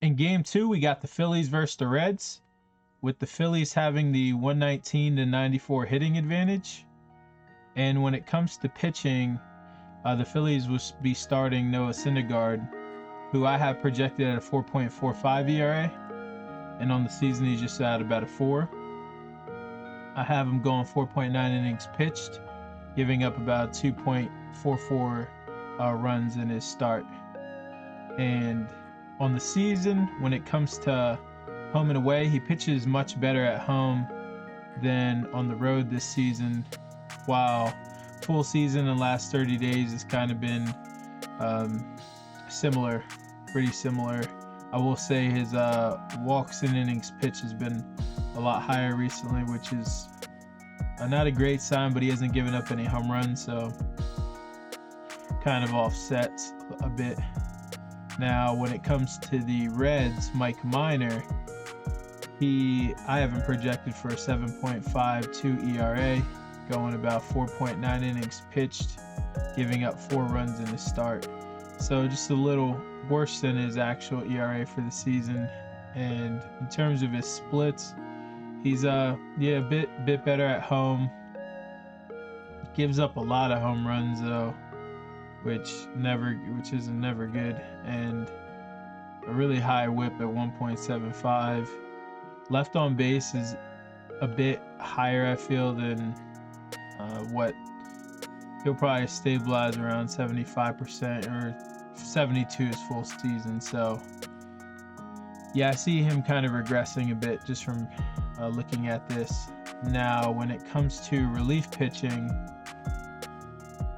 In game 2, we got the Phillies versus the Reds, with the Phillies having the 119 to 94 hitting advantage. And when it comes to pitching, the Phillies will be starting Noah Syndergaard, who I have projected at a 4.45 ERA. And on the season, he's just at about a 4. I have him going 4.9 innings pitched, giving up about 2.44 runs in his start. And on the season, when it comes to home and away, he pitches much better at home than on the road this season, while full season and last 30 days has kind of been similar, pretty similar. I will say his walks and innings pitched has been a lot higher recently, which is not a great sign, but he hasn't given up any home runs, so kind of offsets a bit. Now, when it comes to the Reds, Mike Minor, I have him projected for a 7.52 ERA, going about 4.9 innings pitched, giving up 4 runs in his start. So just a little worse than his actual ERA for the season. And in terms of his splits, he's a bit better at home. Gives up a lot of home runs though, which isn't never good, and a really high whip at 1.75. Left on base is a bit higher, I feel, than what he'll probably stabilize around 75% or 72 is full season. So yeah, I see him kind of regressing a bit just from looking at this. Now, when it comes to relief pitching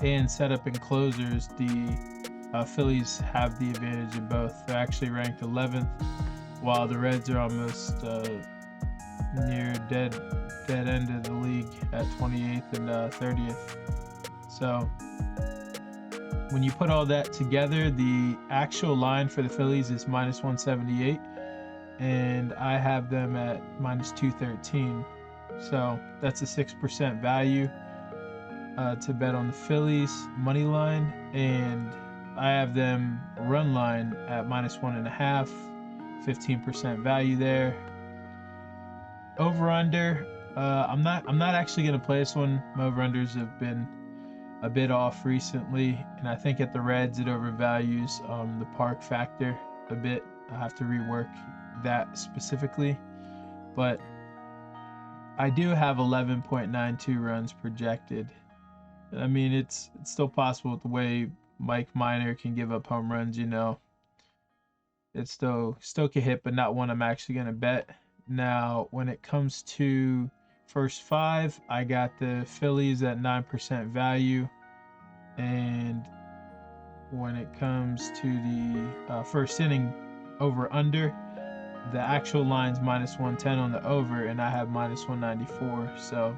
and setup and closers, the Phillies have the advantage in both. They're actually ranked 11th, while the Reds are almost near dead end of the league at 28th and 30th. So when you put all that together, the actual line for the Phillies is minus 178, and I have them at minus 213. So that's a 6% value to bet on the Phillies money line, and I have them run line at minus 1.5, 15% value there. Over under, I'm not actually going to play this one. My over unders have been a bit off recently, and I think at the Reds it overvalues the park factor a bit. I have to rework that specifically, but I do have 11.92 runs projected. I mean, it's still possible with the way Mike Minor can give up home runs, It still can hit, but not one I'm actually going to bet. Now, when it comes to first 5, I got the Phillies at 9% value. And when it comes to the first inning over under, the actual line's minus 110 on the over, and I have minus 194. So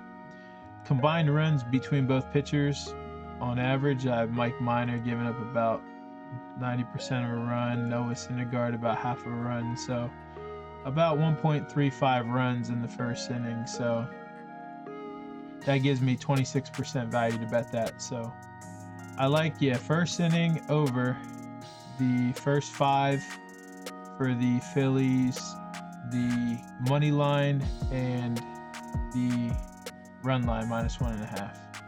combined runs between both pitchers, on average, I have Mike Minor giving up about 90% of a run, Noah Syndergaard about half a run, so about 1.35 runs in the first inning. So that gives me 26% value to bet that. So I like, first inning over, the first 5 for the Phillies, the money line, and the run line minus 1.5.